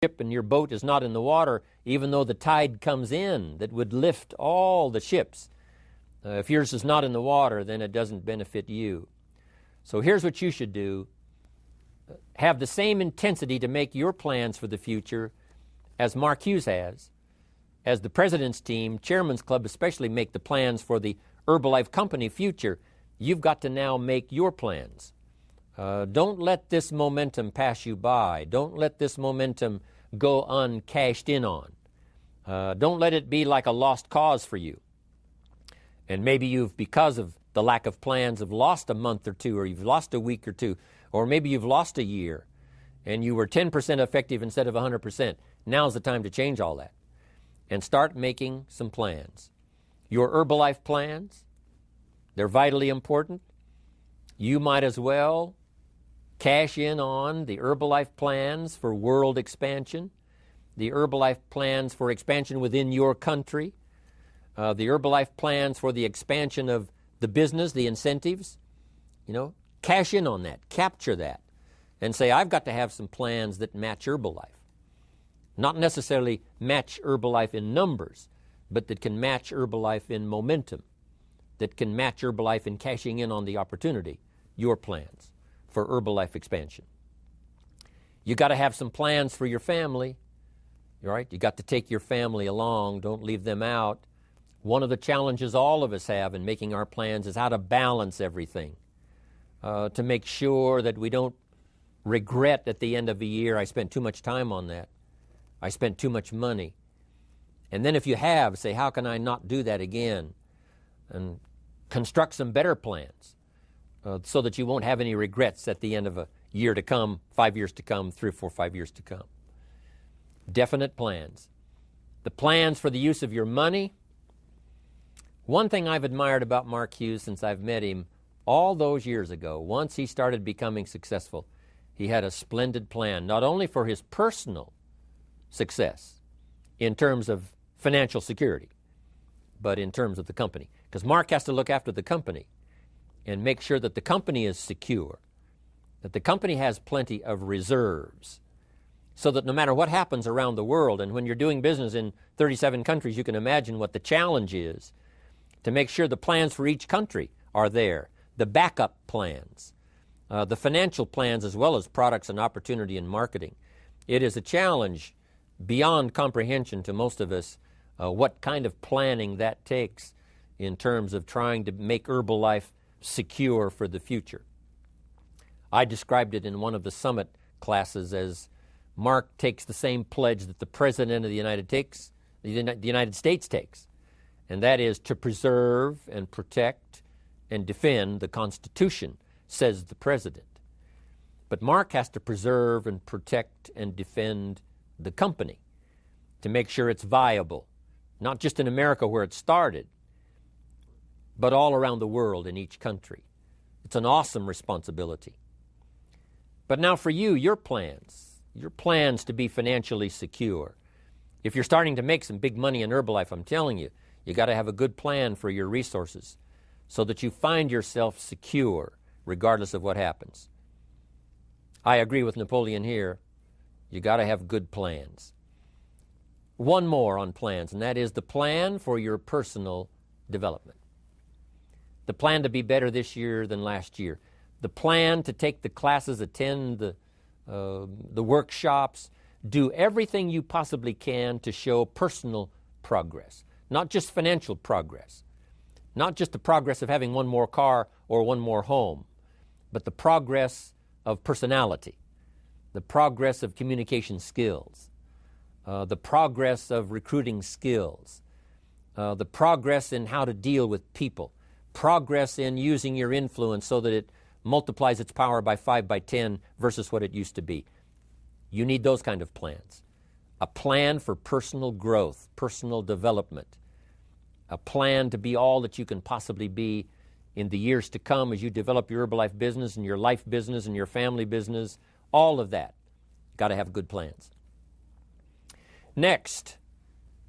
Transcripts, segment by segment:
ship and your boat is not in the water, even though the tide comes in that would lift all the ships. If yours is not in the water, then it doesn't benefit you. So here's what you should do. Have the same intensity to make your plans for the future as Mark Hughes has. As the President's team, Chairman's Club especially, make the plans for the Herbalife Company future, you've got to now make your plans. Don't let this momentum pass you by. Don't let this momentum go uncashed in on. Don't let it be like a lost cause for you. And maybe you've, because of the lack of plans, have lost a month or two, or you've lost a week or two, or maybe you've lost a year, and you were 10% effective instead of 100%. Now's the time to change all that and start making some plans. Your Herbalife plans, they're vitally important. You might as well cash in on the Herbalife plans for world expansion, the Herbalife plans for expansion within your country, the Herbalife plans for the expansion of the business, the incentives. Cash in on that, capture that, and say, I've got to have some plans that match Herbalife. Not necessarily match Herbalife in numbers, but that can match Herbalife in momentum, that can match Herbalife in cashing in on the opportunity, your plans for Herbalife expansion. You got to have some plans for your family, right? You got to take your family along, don't leave them out. One of the challenges all of us have in making our plans is how to balance everything, to make sure that we don't regret at the end of a year, I spent too much time on that. I spent too much money. And then if you have, say, how can I not do that again? And construct some better plans so that you won't have any regrets at the end of a year to come, 5 years to come, 3 or 4, 5 years to come. Definite plans. The plans for the use of your money. One thing I've admired about Mark Hughes since I've met him all those years ago, once he started becoming successful, he had a splendid plan, not only for his personal success in terms of financial security, but in terms of the company. Because Mark has to look after the company and make sure that the company is secure, that the company has plenty of reserves, so that no matter what happens around the world, and when you're doing business in 37 countries, you can imagine what the challenge is to make sure the plans for each country are there, the backup plans, the financial plans, as well as products and opportunity and marketing. It is a challenge beyond comprehension to most of us what kind of planning that takes in terms of trying to make Herbalife secure for the future. I described it in one of the summit classes as Mark takes the same pledge that the President of the United States takes, and that is to preserve and protect and defend the Constitution, says the President. But Mark has to preserve and protect and defend the company to make sure it's viable, not just in America where it started, but all around the world in each country. It's an awesome responsibility. But now for you, your plans to be financially secure. If you're starting to make some big money in Herbalife, I'm telling you, you got to have a good plan for your resources so that you find yourself secure regardless of what happens. I agree with Napoleon here. You got to have good plans. One more on plans, and that is the plan for your personal development. The plan to be better this year than last year. The plan to take the classes, attend the workshops, do everything you possibly can to show personal progress, not just financial progress, not just the progress of having one more car or one more home, but the progress of personality, the progress of communication skills, the progress of recruiting skills, the progress in how to deal with people, progress in using your influence so that it multiplies its power by 5 by 10 versus what it used to be. You need those kind of plans. A plan for personal growth, personal development, a plan to be all that you can possibly be in the years to come as you develop your Herbalife business and your life business and your family business, all of that. Got to have good plans. Next,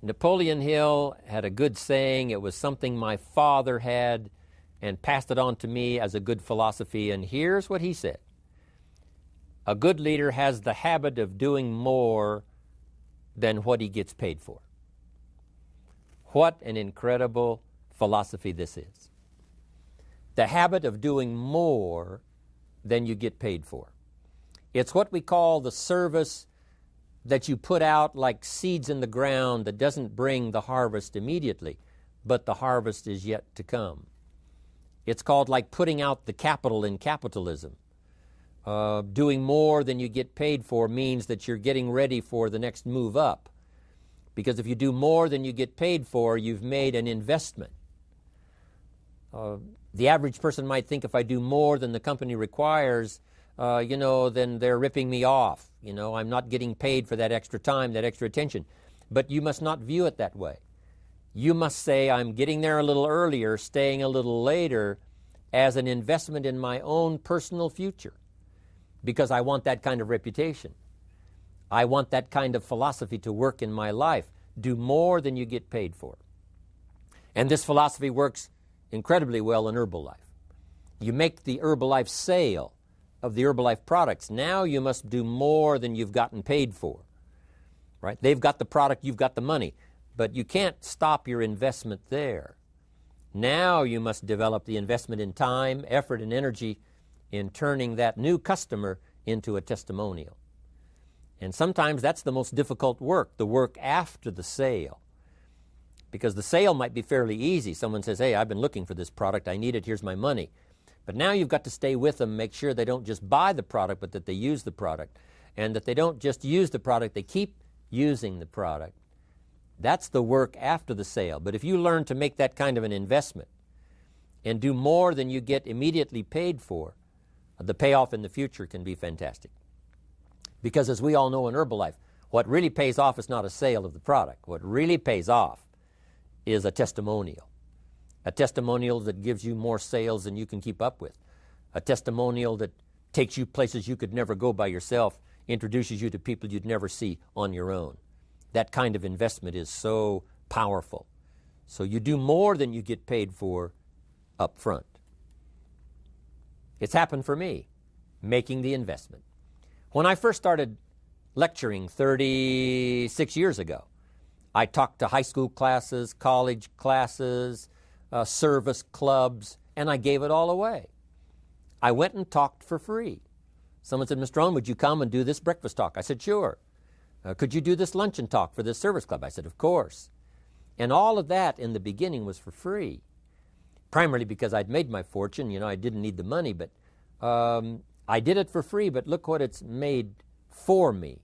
Napoleon Hill had a good saying. It was something my father had and passed it on to me as a good philosophy, and here's what he said. A good leader has the habit of doing more than what he gets paid for. What an incredible philosophy this is. The habit of doing more than you get paid for. It's what we call the service that you put out like seeds in the ground that doesn't bring the harvest immediately, but the harvest is yet to come. It's called like putting out the capital in capitalism. Doing more than you get paid for means that you're getting ready for the next move up. Because if you do more than you get paid for, you've made an investment. The average person might think if I do more than the company requires, then they're ripping me off. I'm not getting paid for that extra time, that extra attention. But you must not view it that way. You must say, I'm getting there a little earlier, staying a little later, as an investment in my own personal future. Because I want that kind of reputation. I want that kind of philosophy to work in my life. Do more than you get paid for. And this philosophy works incredibly well in Herbalife. You make the Herbalife sale of the Herbalife products. Now you must do more than you've gotten paid for. Right? They've got the product, you've got the money. But you can't stop your investment there. Now you must develop the investment in time, effort, and energy in turning that new customer into a testimonial. And sometimes that's the most difficult work, the work after the sale. Because the sale might be fairly easy. Someone says, hey, I've been looking for this product, I need it, here's my money. But now you've got to stay with them, make sure they don't just buy the product, but that they use the product. And that they don't just use the product, they keep using the product. That's the work after the sale. But if you learn to make that kind of an investment and do more than you get immediately paid for, the payoff in the future can be fantastic. Because as we all know in Herbalife, what really pays off is not a sale of the product. What really pays off is a testimonial. A testimonial that gives you more sales than you can keep up with. A testimonial that takes you places you could never go by yourself, introduces you to people you'd never see on your own. That kind of investment is so powerful. So you do more than you get paid for up front. It's happened for me, making the investment. When I first started lecturing 36 years ago, I talked to high school classes, college classes, service clubs, and I gave it all away. I went and talked for free. Someone said, Mr. Owen, would you come and do this breakfast talk? I said, sure. Could you do this luncheon talk for this service club? I said, of course. And all of that in the beginning was for free, primarily because I'd made my fortune. I didn't need the money, but I did it for free. But look what it's made for me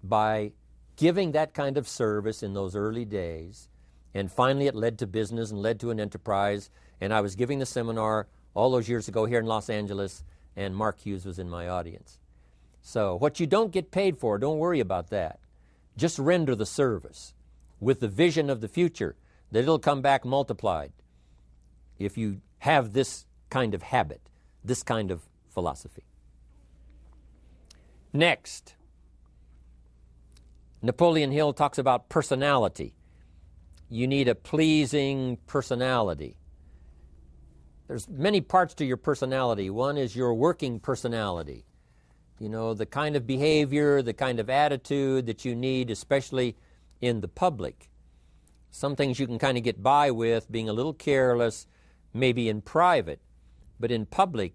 by giving that kind of service in those early days. And finally it led to business and led to an enterprise. And I was giving the seminar all those years ago here in Los Angeles, and Mark Hughes was in my audience. So what you don't get paid for, don't worry about that. Just render the service with the vision of the future that it'll come back multiplied if you have this kind of habit, this kind of philosophy. Next, Napoleon Hill talks about personality. You need a pleasing personality. There's many parts to your personality. One is your working personality. The kind of behavior, the kind of attitude that you need, especially in the public. Some things you can kind of get by with, being a little careless, maybe in private, but in public,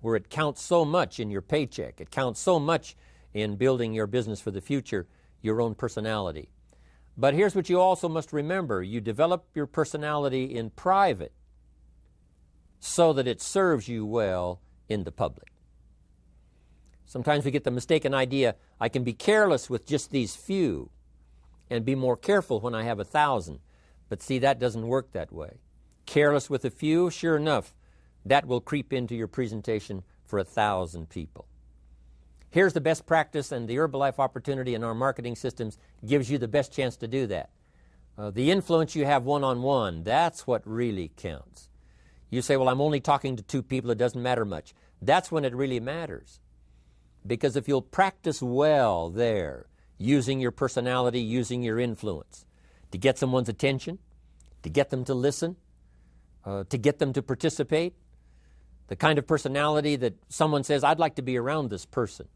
where it counts so much in your paycheck, it counts so much in building your business for the future, your own personality. But here's what you also must remember. You develop your personality in private so that it serves you well in the public. Sometimes we get the mistaken idea, I can be careless with just these few and be more careful when I have 1,000. But see, that doesn't work that way. Careless with a few, sure enough, that will creep into your presentation for 1,000 people. Here's the best practice, and the Herbalife opportunity in our marketing systems gives you the best chance to do that. The influence you have one-on-one, that's what really counts. You say, well, I'm only talking to 2 people, it doesn't matter much. That's when it really matters. Because if you'll practice well there, using your personality, using your influence, to get someone's attention, to get them to listen, to get them to participate, the kind of personality that someone says, I'd like to be around this person.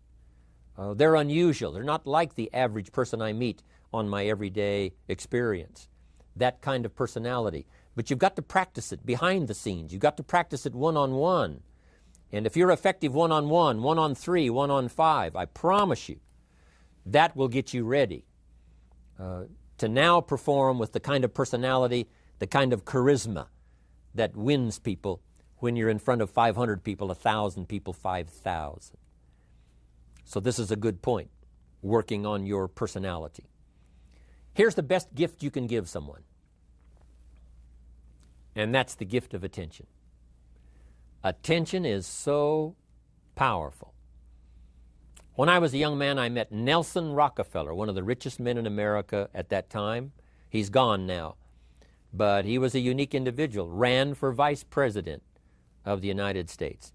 They're unusual. They're not like the average person I meet on my everyday experience. That kind of personality. But you've got to practice it behind the scenes. You've got to practice it one-on-one. And if you're effective one-on-one, 1-on-3, 1-on-5, I promise you, that will get you ready to now perform with the kind of personality, the kind of charisma that wins people when you're in front of 500 people, 1,000 people, 5,000. So this is a good point, working on your personality. Here's the best gift you can give someone, and that's the gift of attention. Attention is so powerful. When I was a young man, I met Nelson Rockefeller, one of the richest men in America at that time. He's gone now, but he was a unique individual, ran for vice president of the United States.